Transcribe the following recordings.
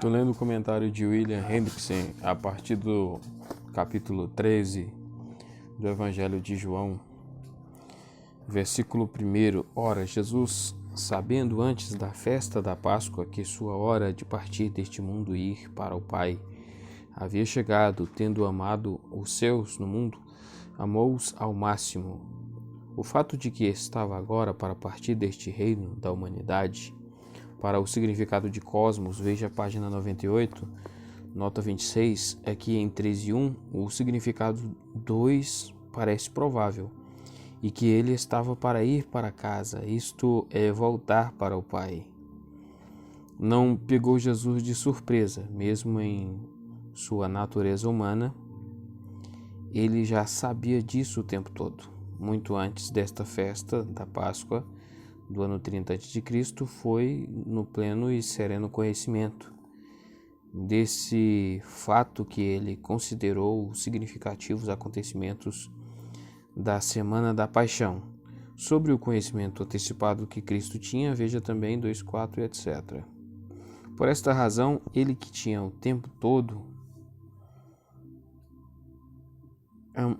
Estou lendo o comentário de William Hendrickson a partir do capítulo 13 do Evangelho de João, versículo 1. Ora, Jesus, sabendo antes da festa da Páscoa que sua hora de partir deste mundo e ir para o Pai havia chegado, tendo amado os seus no mundo, amou-os ao máximo. O fato de que estava agora para partir deste reino da humanidade, para o significado de cosmos, veja a página 98, nota 26, é que em 3 e 1 o significado 2 parece provável, e que ele estava para ir para casa, isto é, voltar para o Pai. Não pegou Jesus de surpresa, mesmo em sua natureza humana, ele já sabia disso o tempo todo. Muito antes desta festa da Páscoa, do ano 30 a.C., foi no pleno e sereno conhecimento desse fato que ele considerou os significativos acontecimentos da Semana da Paixão. Sobre o conhecimento antecipado que Cristo tinha, veja também 2,4 etc. Por esta razão, ele que tinha o tempo todo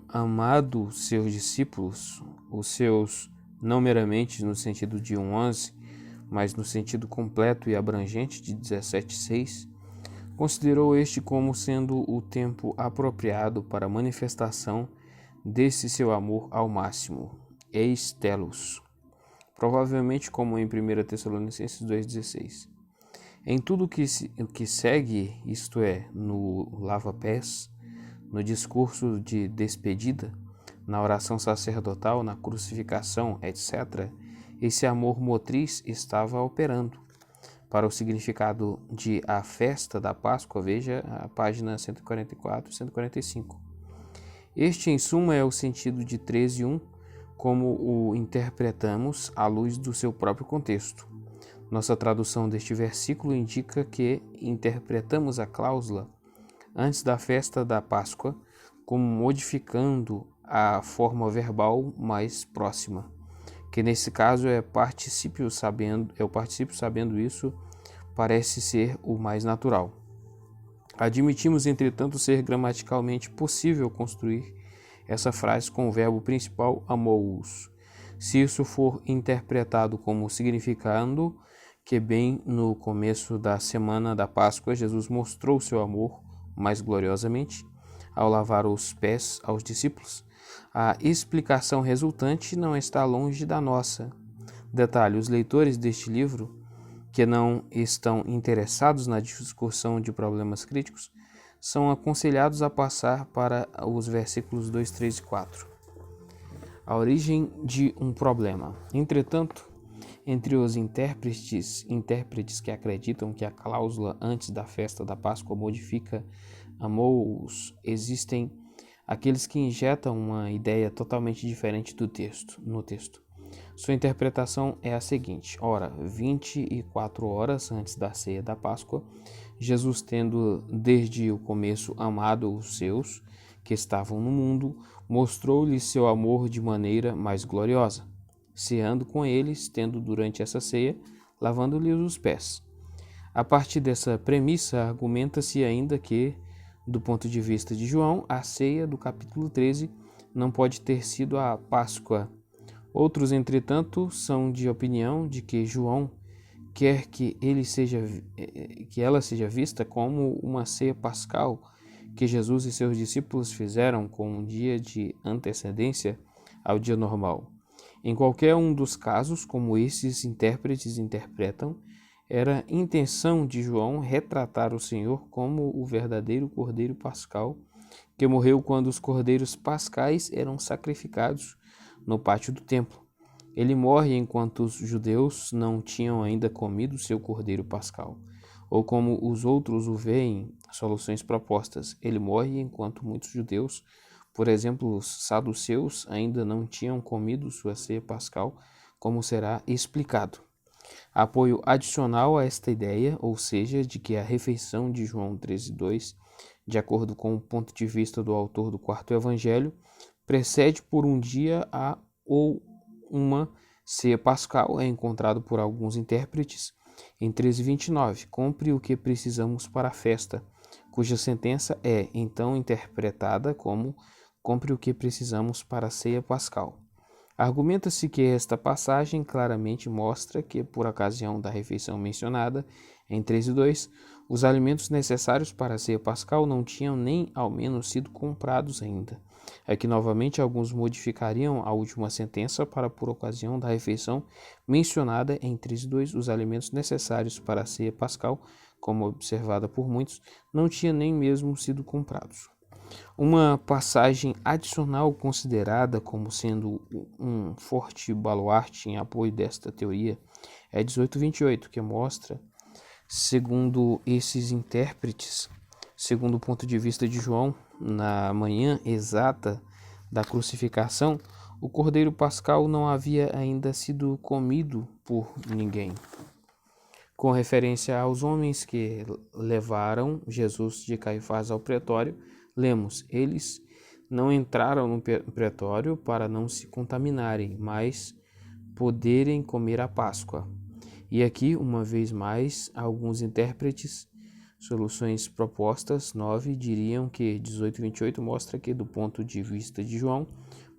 amado seus discípulos, os seus não meramente no sentido de 1:11, mas no sentido completo e abrangente de 17:6, considerou este como sendo o tempo apropriado para a manifestação desse seu amor ao máximo, eis telos, provavelmente como em 1 Tessalonicenses 2,16. Em tudo o que segue, isto é, no lava-pés, no discurso de despedida, na oração sacerdotal, na crucificação, etc., esse amor motriz estava operando. Para o significado de a festa da Páscoa, veja a página 144 e 145. Este, em suma, é o sentido de 13:1, como o interpretamos à luz do seu próprio contexto. Nossa tradução deste versículo indica que interpretamos a cláusula antes da festa da Páscoa como modificando a forma verbal mais próxima, que nesse caso é o particípio sabendo isso, parece ser o mais natural. Admitimos, entretanto, ser gramaticalmente possível construir essa frase com o verbo principal amou-os, se isso for interpretado como significando que bem no começo da semana da Páscoa Jesus mostrou seu amor mais gloriosamente ao lavar os pés aos discípulos. A explicação resultante não está longe da nossa. Detalhe: os leitores deste livro, que não estão interessados na discussão de problemas críticos, são aconselhados a passar para os versículos 2, 3 e 4. A origem de um problema. Entretanto, entre os intérpretes que acreditam que a cláusula antes da festa da Páscoa modifica amou-os, existem aqueles que injetam uma ideia totalmente diferente no texto. Sua interpretação é a seguinte: ora, 24 horas antes da ceia da Páscoa, Jesus, tendo desde o começo amado os seus que estavam no mundo, mostrou-lhes seu amor de maneira mais gloriosa, ceando com eles, tendo durante essa ceia, lavando-lhes os pés. A partir dessa premissa, argumenta-se ainda que, do ponto de vista de João, a ceia do capítulo 13 não pode ter sido a Páscoa. Outros, entretanto, são de opinião de que João quer que ela seja vista como uma ceia pascal que Jesus e seus discípulos fizeram com um dia de antecedência ao dia normal. Em qualquer um dos casos, como esses intérpretes interpretam, era intenção de João retratar o Senhor como o verdadeiro Cordeiro Pascal, que morreu quando os cordeiros pascais eram sacrificados no pátio do templo. Ele morre enquanto os judeus não tinham ainda comido seu Cordeiro Pascal. Ou como os outros o veem, soluções propostas. Ele morre enquanto muitos judeus, por exemplo, os saduceus, ainda não tinham comido sua ceia pascal, como será explicado. Apoio adicional a esta ideia, ou seja, de que a refeição de João 13:2, de acordo com o ponto de vista do autor do quarto evangelho, precede por um dia ou uma ceia pascal, é encontrado por alguns intérpretes Em 13:29, compre o que precisamos para a festa, cuja sentença é então interpretada como compre o que precisamos para a ceia pascal. Argumenta-se que esta passagem claramente mostra que, por ocasião da refeição mencionada em 13:2, os alimentos necessários para a ceia pascal não tinham nem ao menos sido comprados ainda. Aqui novamente alguns modificariam a última sentença para, por ocasião da refeição mencionada em 13:2, os alimentos necessários para a ceia pascal, como observada por muitos, não tinham nem mesmo sido comprados. Uma passagem adicional considerada como sendo um forte baluarte em apoio desta teoria é 18:28, que mostra, segundo esses intérpretes, segundo o ponto de vista de João, na manhã exata da crucificação, o cordeiro pascal não havia ainda sido comido por ninguém. Com referência aos homens que levaram Jesus de Caifás ao pretório, lemos: eles não entraram no pretório para não se contaminarem, mas poderem comer a Páscoa. E aqui, uma vez mais, alguns intérpretes, soluções propostas, 9, diriam que 18:28 mostra que, do ponto de vista de João,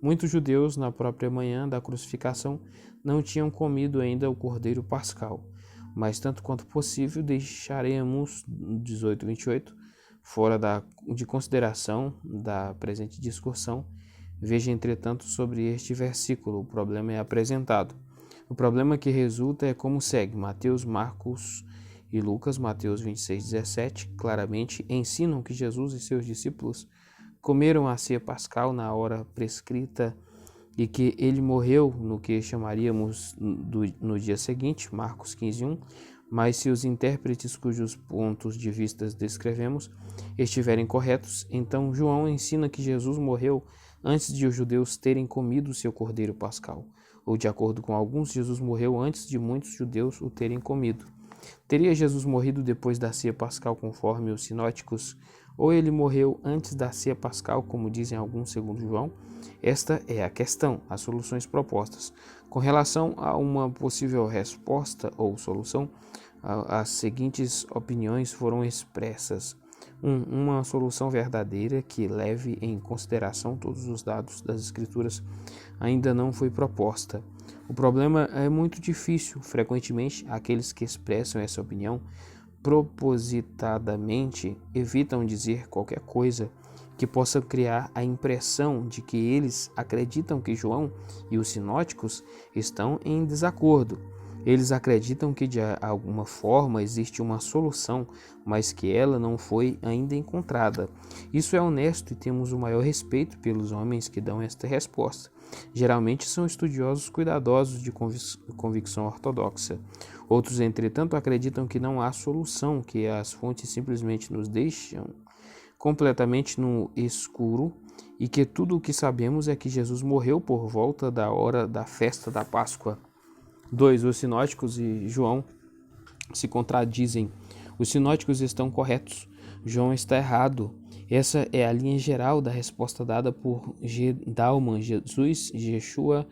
muitos judeus, na própria manhã da crucificação, não tinham comido ainda o cordeiro pascal. Mas, tanto quanto possível, deixaremos 18:28 fora de consideração da presente discussão. Veja, entretanto, sobre este versículo, o problema é apresentado. O problema que resulta é como segue: Mateus, Marcos e Lucas, Mateus 26:17, claramente ensinam que Jesus e seus discípulos comeram a ceia pascal na hora prescrita e que ele morreu no que chamaríamos no dia seguinte, Marcos 15:1, mas se os intérpretes cujos pontos de vista descrevemos estiverem corretos, então João ensina que Jesus morreu antes de os judeus terem comido seu cordeiro pascal, ou de acordo com alguns, Jesus morreu antes de muitos judeus o terem comido. Teria Jesus morrido depois da ceia pascal conforme os sinóticos, ou ele morreu antes da ceia pascal, como dizem alguns segundo João? Esta é a questão, as soluções propostas. Com relação a uma possível resposta ou solução, as seguintes opiniões foram expressas. Uma solução verdadeira que leve em consideração todos os dados das Escrituras ainda não foi proposta. O problema é muito difícil. Frequentemente, aqueles que expressam essa opinião propositadamente evitam dizer qualquer coisa que possa criar a impressão de que eles acreditam que João e os sinóticos estão em desacordo. Eles acreditam que de alguma forma existe uma solução, mas que ela não foi ainda encontrada. Isso é honesto e temos o maior respeito pelos homens que dão esta resposta. Geralmente são estudiosos cuidadosos de convicção ortodoxa. Outros, entretanto, acreditam que não há solução, que as fontes simplesmente nos deixam completamente no escuro e que tudo o que sabemos é que Jesus morreu por volta da hora da festa da Páscoa. 2. Os sinóticos e João se contradizem. Os sinóticos estão corretos, João está errado. Essa é a linha geral da resposta dada por G. Dalman, Jesus, Yeshua,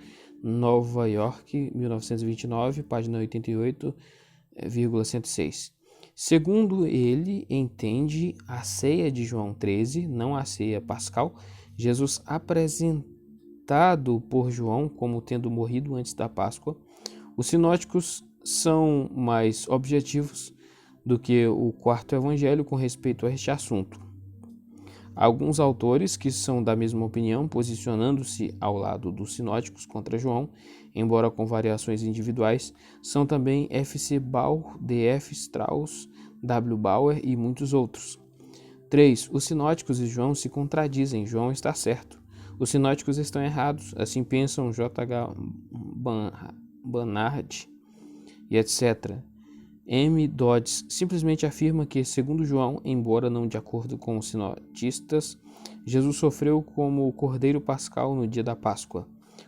Nova York, 1929, página 88,106. Segundo ele entende a ceia de João 13, não a ceia pascal, Jesus apresentado por João como tendo morrido antes da Páscoa. Os sinóticos são mais objetivos do que o quarto evangelho com respeito a este assunto. Alguns autores que são da mesma opinião, posicionando-se ao lado dos sinóticos contra João, embora com variações individuais, são também F.C. Baur, D.F. Strauss, W. Bauer e muitos outros. 3. Os sinóticos e João se contradizem. João está certo. Os sinóticos estão errados. Assim pensam J.H. Barnard e etc. M. Dodds simplesmente afirma que, segundo João, embora não de acordo com os sinotistas, Jesus sofreu como o cordeiro pascal no dia da Páscoa.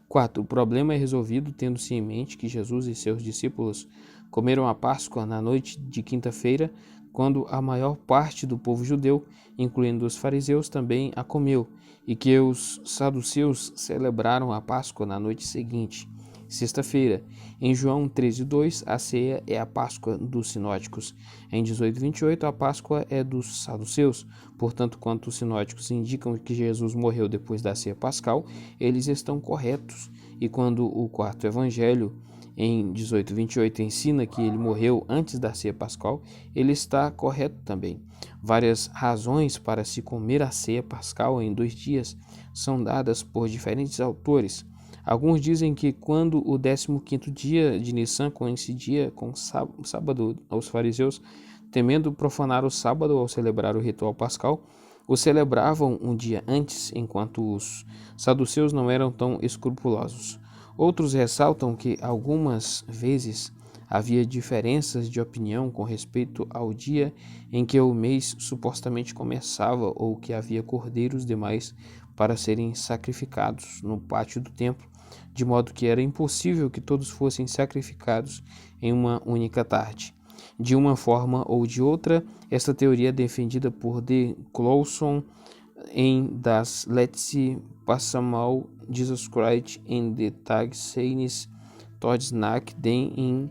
4. O problema é resolvido tendo-se em mente que Jesus e seus discípulos comeram a Páscoa na noite de quinta-feira, quando a maior parte do povo judeu, incluindo os fariseus, também a comeu, e que os saduceus celebraram a Páscoa na noite seguinte. sexta-feira. Em João 13:2, a ceia é a Páscoa dos sinóticos. Em 18:28, a Páscoa é dos saduceus. Portanto, quando os sinóticos indicam que Jesus morreu depois da ceia pascal, eles estão corretos. E quando o quarto evangelho, em 18:28, ensina que ele morreu antes da ceia pascal, ele está correto também. Várias razões para se comer a ceia pascal em 2 dias são dadas por diferentes autores. Alguns dizem que quando o 15º dia de Nissan coincidia com o sábado, os fariseus, temendo profanar o sábado ao celebrar o ritual pascal, o celebravam um dia antes, enquanto os saduceus não eram tão escrupulosos. Outros ressaltam que algumas vezes havia diferenças de opinião com respeito ao dia em que o mês supostamente começava ou que havia cordeiros demais para serem sacrificados no pátio do templo, de modo que era impossível que todos fossem sacrificados em uma única tarde. De uma forma ou de outra, esta teoria é defendida por D. Clawson em Das letzte Passamal Jesus Christ in the Tag seines Todes nach den in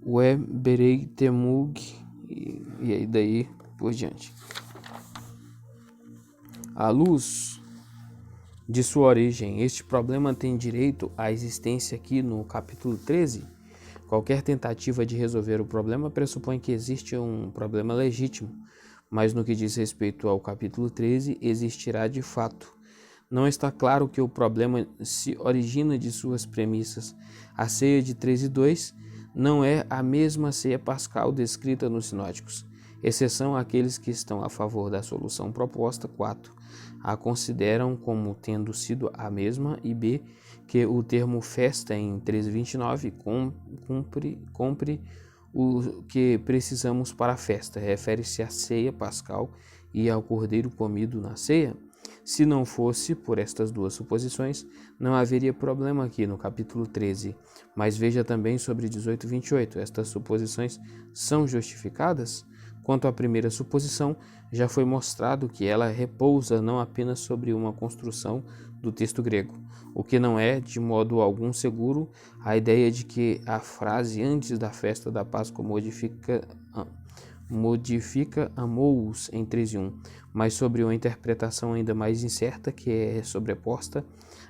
Weberei Temug e aí daí por diante. À luz de sua origem, este problema tem direito à existência aqui no capítulo 13. Qualquer tentativa de resolver o problema pressupõe que existe um problema legítimo, mas no que diz respeito ao capítulo 13, existirá de fato. Não está claro que o problema se origina de suas premissas. A ceia de 13:2 não é a mesma ceia pascal descrita nos sinóticos, exceção àqueles que estão a favor da solução proposta. 4. A consideram como tendo sido a mesma e b. que o termo festa em 13:29 cumpre o que precisamos para a festa, refere-se à ceia pascal e ao cordeiro comido na ceia. Se não fosse por estas duas suposições, não haveria problema aqui no capítulo 13, mas veja também sobre 18:28, estas suposições são justificadas? Quanto à primeira suposição, já foi mostrado que ela repousa não apenas sobre uma construção do texto grego, o que não é, de modo algum seguro, a ideia de que a frase antes da festa da Páscoa modifica amou-os em 13:1, mas sobre uma interpretação ainda mais incerta que é sobreposta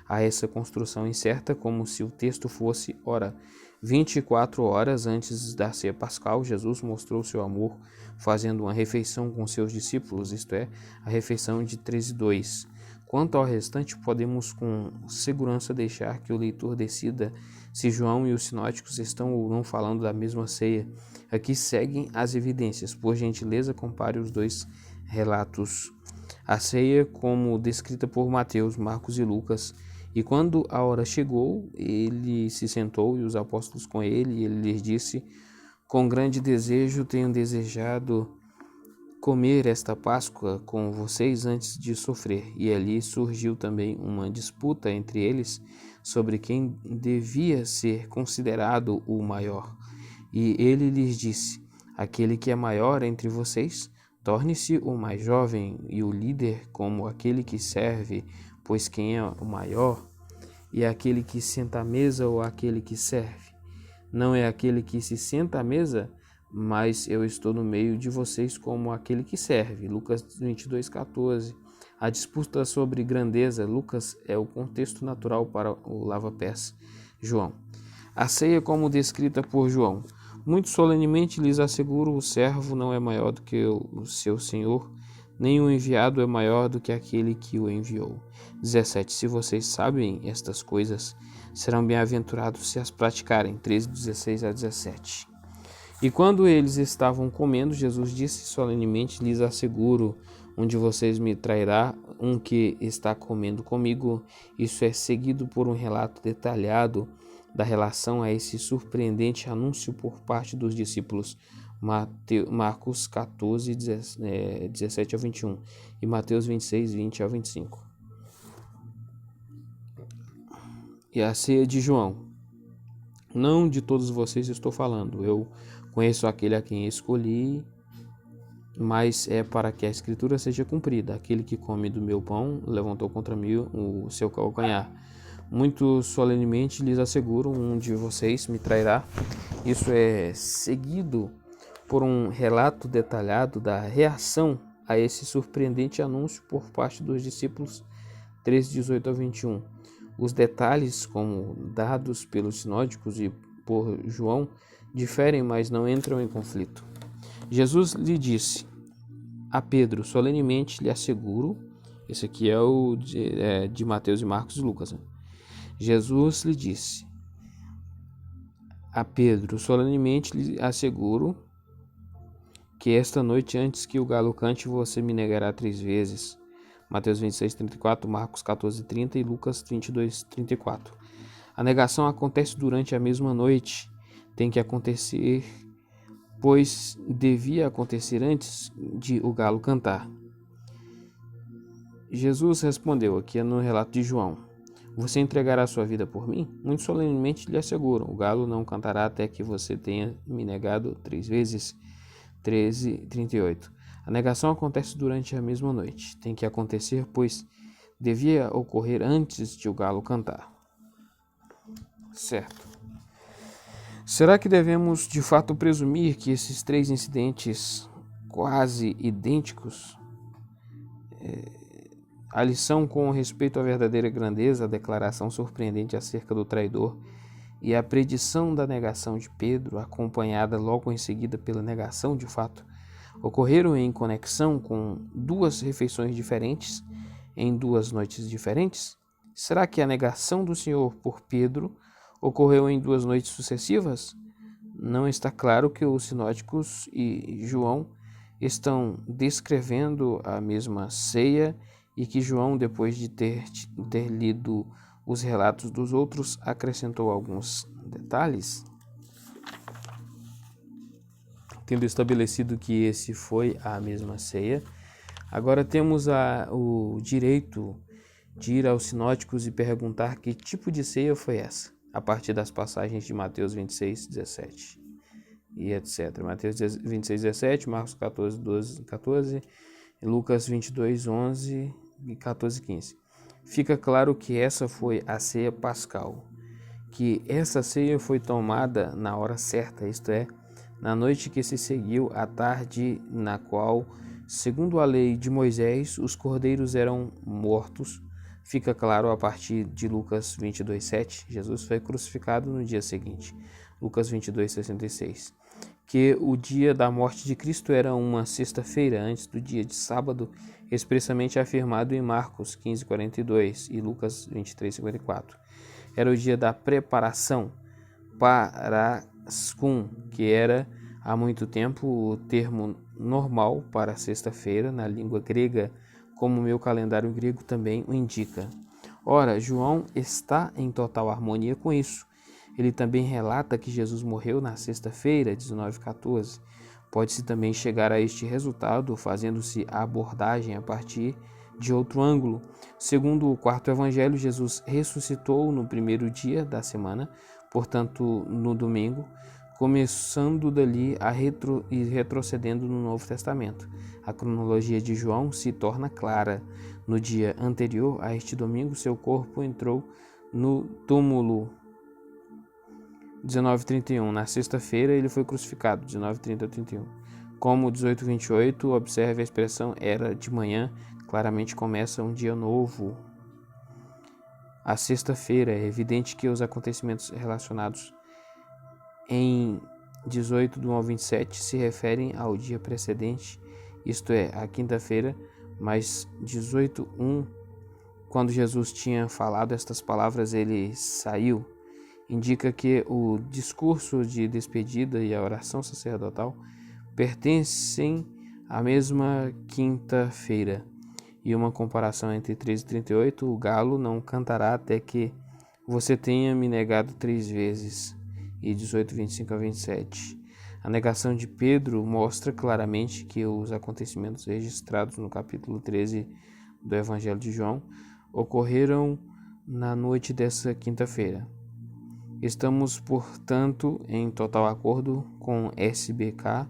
a essa construção incerta, como se o texto fosse, ora, 24 horas antes da ceia pascal, Jesus mostrou seu amor fazendo uma refeição com seus discípulos, isto é, a refeição de 13:2. Quanto ao restante, podemos com segurança deixar que o leitor decida se João e os sinóticos estão ou não falando da mesma ceia. Aqui seguem as evidências. Por gentileza, compare os dois relatos. A ceia, como descrita por Mateus, Marcos e Lucas. E quando a hora chegou, ele se sentou e os apóstolos com ele, e ele lhes disse: com grande desejo tenho desejado comer esta Páscoa com vocês antes de sofrer. E ali surgiu também uma disputa entre eles sobre quem devia ser considerado o maior. E ele lhes disse: aquele que é maior entre vocês, torne-se o mais jovem, e o líder como aquele que serve, pois quem é o maior é aquele que senta à mesa ou aquele que serve. Não é aquele que se senta à mesa, mas eu estou no meio de vocês como aquele que serve. Lucas 22:14. A disputa sobre grandeza, Lucas é o contexto natural para o lava-pés. João. A ceia como descrita por João. Muito solenemente lhes asseguro, o servo não é maior do que o seu senhor, nem o enviado é maior do que aquele que o enviou. 17. Se vocês sabem estas coisas, serão bem-aventurados se as praticarem. 13:16-17. E quando eles estavam comendo, Jesus disse solenemente: lhes asseguro, um de vocês me trairá, um que está comendo comigo. Isso é seguido por um relato detalhado da relação a esse surpreendente anúncio por parte dos discípulos. Marcos 14, 17-21 e Mateus 26, 20-25. E a ceia de João. Não de todos vocês estou falando, eu conheço aquele a quem escolhi, mas é para que a escritura seja cumprida. Aquele que come do meu pão levantou contra mim o seu calcanhar. Muito solenemente lhes asseguro, um de vocês me trairá. Isso é seguido por um relato detalhado da reação a esse surpreendente anúncio por parte dos discípulos, 13:18-21. Os detalhes, como dados pelos sinóticos e por João, diferem, mas não entram em conflito. Jesus lhe disse a Pedro: solenemente lhe asseguro. Esse aqui é o de Mateus e Marcos e Lucas, né? Jesus lhe disse a Pedro: solenemente lhe asseguro que esta noite, antes que o galo cante, você me negará 3 vezes. Mateus 26:34, Marcos 14:30 e Lucas 22:34. A negação acontece durante a mesma noite. Tem que acontecer, pois devia acontecer antes de o galo cantar. Jesus respondeu, aqui no relato de João: você entregará sua vida por mim? Muito solenemente lhe asseguro, o galo não cantará até que você tenha me negado 3 vezes. 13:38. A negação acontece durante a mesma noite. Tem que acontecer, pois devia ocorrer antes de o galo cantar. Certo. Será que devemos de fato presumir que esses 3 incidentes quase idênticos, a lição com respeito à verdadeira grandeza, a declaração surpreendente acerca do traidor e a predição da negação de Pedro, acompanhada logo em seguida pela negação de fato, ocorreram em conexão com 2 refeições diferentes, em 2 noites diferentes? Será que a negação do Senhor por Pedro ocorreu em 2 noites sucessivas? Não está claro que os sinóticos e João estão descrevendo a mesma ceia e que João, depois de ter lido os relatos dos outros, acrescentou alguns detalhes. Tendo estabelecido que esse foi a mesma ceia, agora temos o direito de ir aos sinóticos e perguntar que tipo de ceia foi essa, a partir das passagens de Mateus 26:17 e etc. Mateus 26:17, Marcos 14:12-14, Lucas 22:11 e 14:15. Fica claro que essa foi a ceia pascal, que essa ceia foi tomada na hora certa, isto é, na noite que se seguiu à tarde, na qual, segundo a lei de Moisés, os cordeiros eram mortos. Fica claro a partir de Lucas 22:7, Jesus foi crucificado no dia seguinte, Lucas 22:66, que o dia da morte de Cristo era uma sexta-feira antes do dia de sábado, expressamente afirmado em Marcos 15:42 e Lucas 23:54. Era o dia da preparação, Parascum, que era há muito tempo o termo normal para sexta-feira na língua grega, como meu calendário grego também o indica. Ora, João está em total harmonia com isso. Ele também relata que Jesus morreu na sexta-feira, 19:14. Pode-se também chegar a este resultado fazendo-se a abordagem a partir de outro ângulo. Segundo o 4º evangelho, Jesus ressuscitou no primeiro dia da semana, portanto no domingo, começando dali e retrocedendo no Novo Testamento. A cronologia de João se torna clara. No dia anterior a este domingo, seu corpo entrou no túmulo, 19:31. Na sexta-feira ele foi crucificado, 19:30-31. Como 18:28, observe a expressão era de manhã, claramente começa um dia novo. A sexta-feira, é evidente que os acontecimentos relacionados em 18:1-27 se referem ao dia precedente, isto é, a quinta-feira, mas 18:1, quando Jesus tinha falado estas palavras, ele saiu. Indica que o discurso de despedida e a oração sacerdotal pertencem à mesma quinta-feira. E uma comparação entre 13:38, o galo não cantará até que você tenha me negado 3 vezes, e 18:25-27. A negação de Pedro mostra claramente que os acontecimentos registrados no capítulo 13 do Evangelho de João ocorreram na noite dessa quinta-feira. Estamos, portanto, em total acordo com SBK,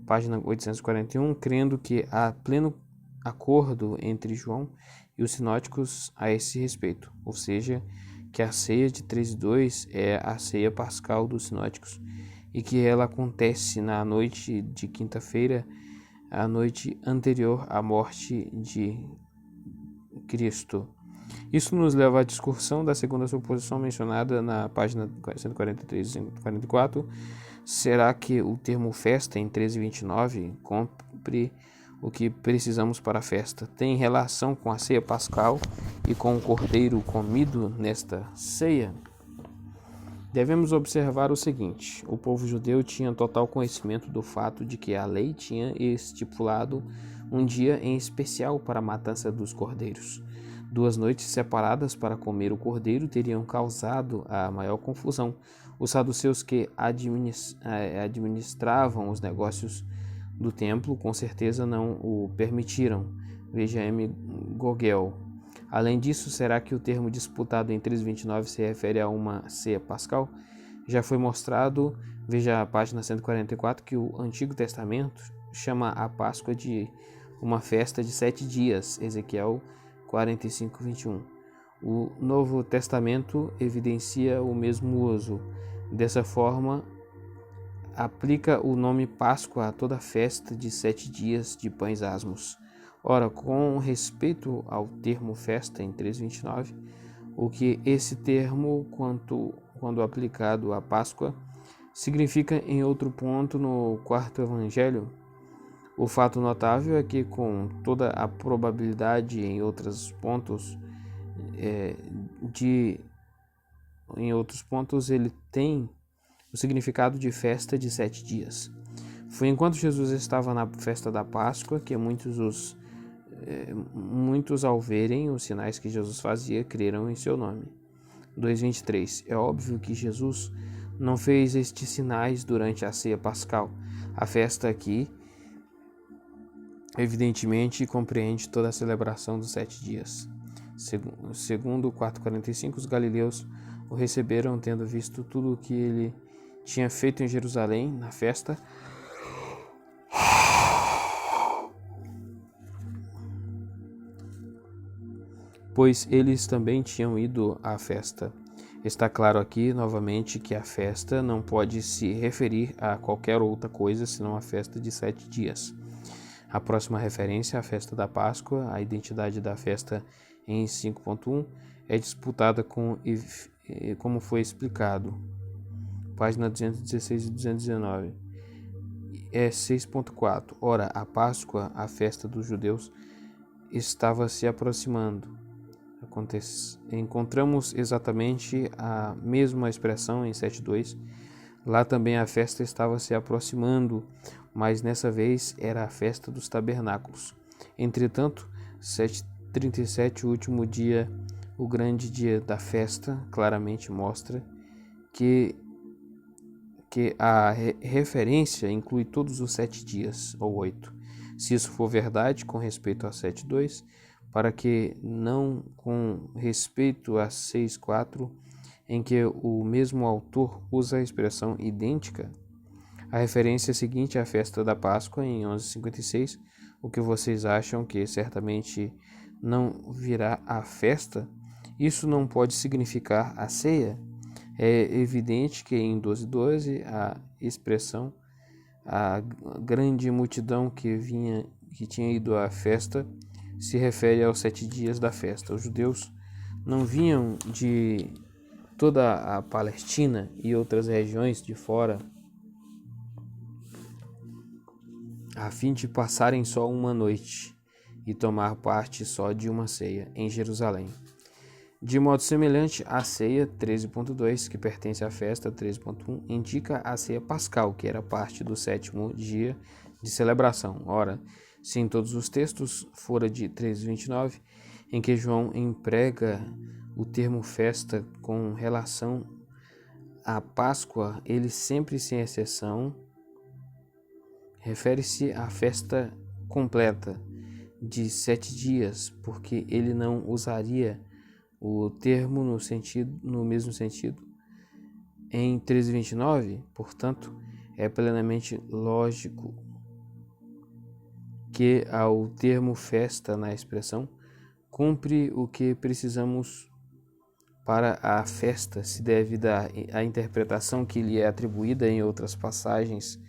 página 841, crendo que há pleno acordo entre João e os sinóticos a esse respeito, ou seja, que a ceia de 3:2 é a ceia pascal dos sinóticos e que ela acontece na noite de quinta-feira, a noite anterior à morte de Cristo. Isso nos leva à discussão da segunda suposição mencionada na página 143 e 144. Será que o termo festa em 13:29 cumpre o que precisamos para a festa? Tem relação com a ceia pascal e com o cordeiro comido nesta ceia? Devemos observar o seguinte: o povo judeu tinha total conhecimento do fato de que a lei tinha estipulado um dia em especial para a matança dos cordeiros. 2 noites separadas para comer o cordeiro teriam causado a maior confusão. Os saduceus que administravam os negócios do templo com certeza não o permitiram. Veja M. Gogel. Além disso, será que o termo disputado em 3:29 se refere a uma ceia pascal? Já foi mostrado, veja a página 144, que o Antigo Testamento chama a Páscoa de uma festa de 7 dias, Ezequiel 45:21. O Novo Testamento evidencia o mesmo uso. Dessa forma, aplica o nome Páscoa a toda festa de 7 dias de pães asmos. Ora, com respeito ao termo festa em 3:29, o que esse termo, quando aplicado à Páscoa, significa em outro ponto no quarto evangelho? O fato notável é que, com toda a probabilidade em outros pontos, ele tem o significado de festa de 7 dias. Foi enquanto Jesus estava na festa da Páscoa que muitos, ao verem os sinais que Jesus fazia, creram em seu nome. 2:23. É óbvio que Jesus não fez estes sinais durante a ceia pascal. A festa aqui, evidentemente, compreende toda a celebração dos 7 dias. Segundo 4:45, os galileus o receberam, tendo visto tudo o que ele tinha feito em Jerusalém na festa. Pois eles também tinham ido à festa. Está claro aqui, novamente, que a festa não pode se referir a qualquer outra coisa senão a festa de 7 dias. A próxima referência, a festa da Páscoa, a identidade da festa em 5.1, é disputada como foi explicado. Página 216 e 219. É 6.4. Ora, a Páscoa, a festa dos judeus, estava se aproximando. Encontramos exatamente a mesma expressão em 7:2. Lá também a festa estava se aproximando, mas nessa vez era a festa dos tabernáculos. Entretanto, 7:37, o último dia, o grande dia da festa, claramente mostra que a referência inclui todos os 7 dias, ou 8. Se isso for verdade com respeito a 7:2, para que não com respeito a 6:4, em que o mesmo autor usa a expressão idêntica. A referência seguinte é a festa da Páscoa em 11:56. O que vocês acham que certamente não virá a festa? Isso não pode significar a ceia? É evidente que em 12:12 a expressão a grande multidão que tinha ido à festa se refere aos 7 dias da festa. Os judeus não vinham de toda a Palestina e outras regiões de fora a fim de passarem só uma noite e tomar parte só de uma ceia em Jerusalém. De modo semelhante, a ceia 13.2, que pertence à festa 13.1, indica a ceia pascal, que era parte do 7º dia de celebração. Ora, se em todos os textos fora de 13:29, em que João emprega o termo festa com relação à Páscoa, ele sempre, sem exceção, refere-se à festa completa de 7 dias, porque ele não usaria o termo no mesmo sentido em 13:29. Portanto, é plenamente lógico que ao termo festa na expressão cumpre o que precisamos para a festa se deve à interpretação que lhe é atribuída em outras passagens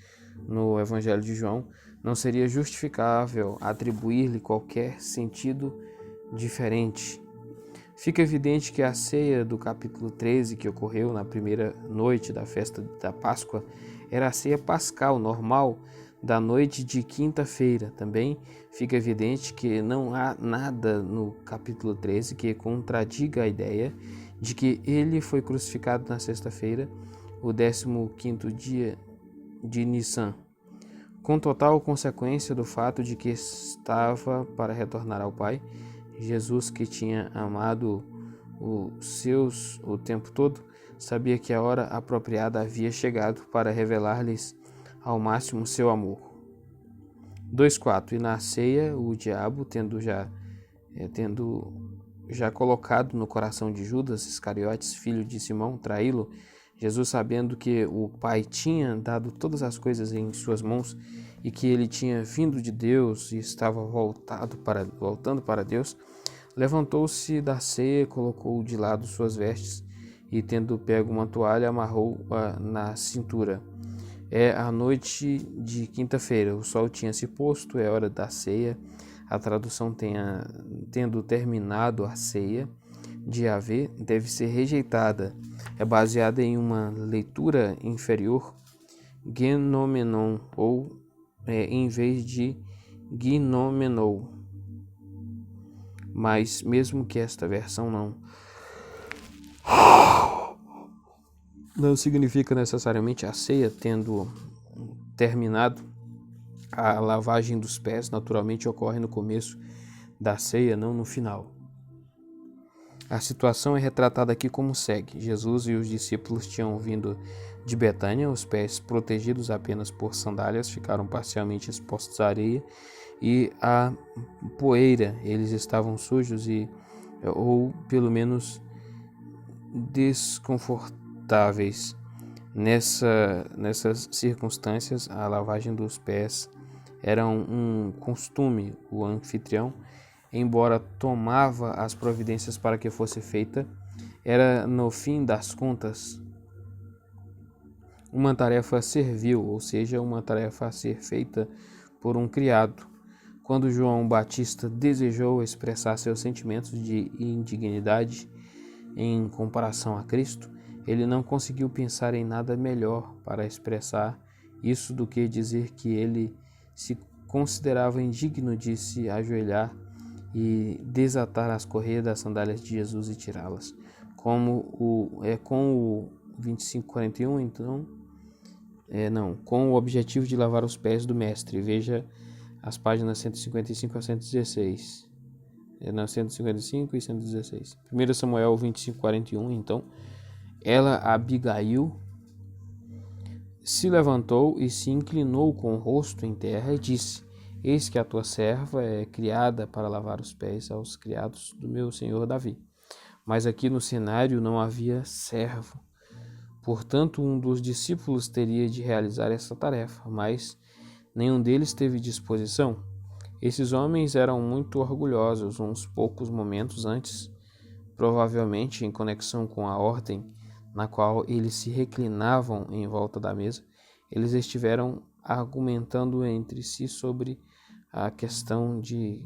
no Evangelho de João, não seria justificável atribuir-lhe qualquer sentido diferente. Fica evidente que a ceia do capítulo 13, que ocorreu na primeira noite da festa da Páscoa, era a ceia pascal normal da noite de quinta-feira. Também fica evidente que não há nada no capítulo 13 que contradiga a ideia de que ele foi crucificado na sexta-feira, o 15º dia de Nissan, com total consequência do fato de que estava para retornar ao Pai. Jesus, que tinha amado os seus o tempo todo, sabia que a hora apropriada havia chegado para revelar-lhes ao máximo seu amor. 2,4. E na ceia, o diabo, tendo já colocado no coração de Judas Iscariotes, filho de Simão, traí-lo, Jesus, sabendo que o Pai tinha dado todas as coisas em suas mãos e que ele tinha vindo de Deus e estava voltando para Deus, levantou-se da ceia, colocou de lado suas vestes e, tendo pego uma toalha, amarrou-a na cintura. É a noite de quinta-feira, o sol tinha se posto, é hora da ceia. A tradução tendo terminado a ceia de Yahvé deve ser rejeitada. É baseada em uma leitura inferior, genomenon, ou em vez de ginomenou. Mas mesmo que esta versão não significa necessariamente a ceia tendo terminado, a lavagem dos pés naturalmente ocorre no começo da ceia, não no final. A situação é retratada aqui como segue. Jesus e os discípulos tinham vindo de Betânia, os pés protegidos apenas por sandálias ficaram parcialmente expostos à areia e à poeira. Eles estavam sujos ou pelo menos desconfortáveis. Nessas circunstâncias, a lavagem dos pés era um costume. O anfitrião, embora tomava as providências para que fosse feita, era, no fim das contas, uma tarefa servil, ou seja, uma tarefa a ser feita por um criado. Quando João Batista desejou expressar seus sentimentos de indignidade em comparação a Cristo, ele não conseguiu pensar em nada melhor para expressar isso do que dizer que ele se considerava indigno de se ajoelhar e desatar as correias das sandálias de Jesus e tirá-las. Com o 25:41, então, com o objetivo de lavar os pés do mestre. Veja as páginas 155 a 116. 155 e 116. 1 Samuel 25:41, então, Abigail, se levantou e se inclinou com o rosto em terra e disse: Eis que a tua serva é criada para lavar os pés aos criados do meu senhor Davi. Mas aqui no cenário não havia servo. Portanto, um dos discípulos teria de realizar essa tarefa, mas nenhum deles teve disposição. Esses homens eram muito orgulhosos. Uns poucos momentos antes, provavelmente em conexão com a ordem na qual eles se reclinavam em volta da mesa, eles estiveram argumentando entre si sobre a questão de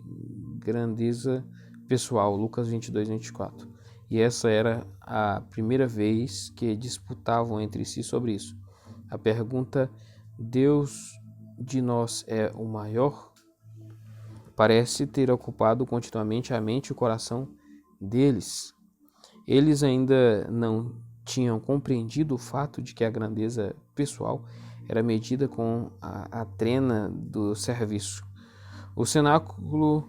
grandeza pessoal, Lucas 22:24. E essa era a primeira vez que disputavam entre si sobre isso. A pergunta: Deus de nós é o maior? Parece ter ocupado continuamente a mente e o coração deles. Eles ainda não tinham compreendido o fato de que a grandeza pessoal era medida com a trena do serviço. O cenáculo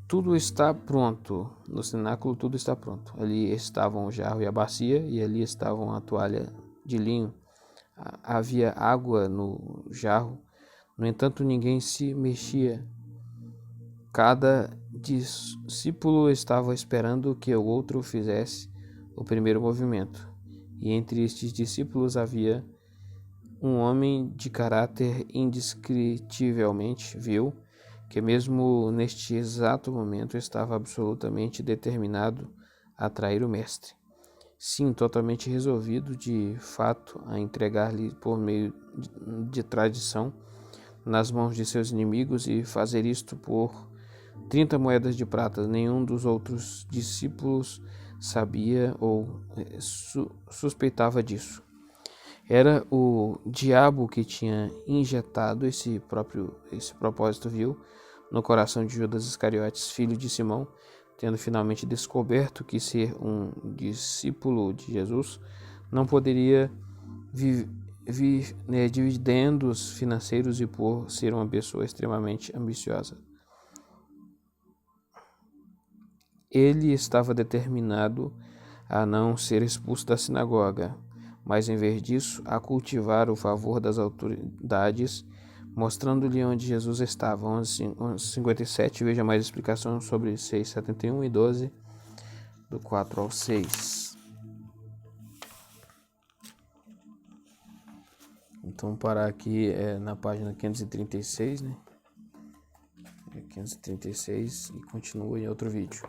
tudo está pronto. No cenáculo tudo está pronto. Ali estavam o jarro e a bacia, e ali estavam a toalha de linho. Havia água no jarro. No entanto, ninguém se mexia. Cada discípulo estava esperando que o outro fizesse o primeiro movimento. E entre estes discípulos havia um homem de caráter indescritivelmente vil, que mesmo neste exato momento estava absolutamente determinado a trair o mestre. sim, totalmente resolvido de fato a entregar-lhe por meio de tradição nas mãos de seus inimigos e fazer isto por 30 moedas de prata. Nenhum dos outros discípulos sabia ou suspeitava disso. Era o diabo que tinha injetado esse propósito vil no coração de Judas Iscariotes, filho de Simão, tendo finalmente descoberto que ser um discípulo de Jesus não poderia vir dividendos financeiros e por ser uma pessoa extremamente ambiciosa. Ele estava determinado a não ser expulso da sinagoga, mas em vez disso, a cultivar o favor das autoridades, mostrando-lhe onde Jesus estava. 11:57, veja mais explicações sobre 6:71 e 12, do 4 ao 6. Então, parar aqui na página 536, né? 536 e continua em outro vídeo.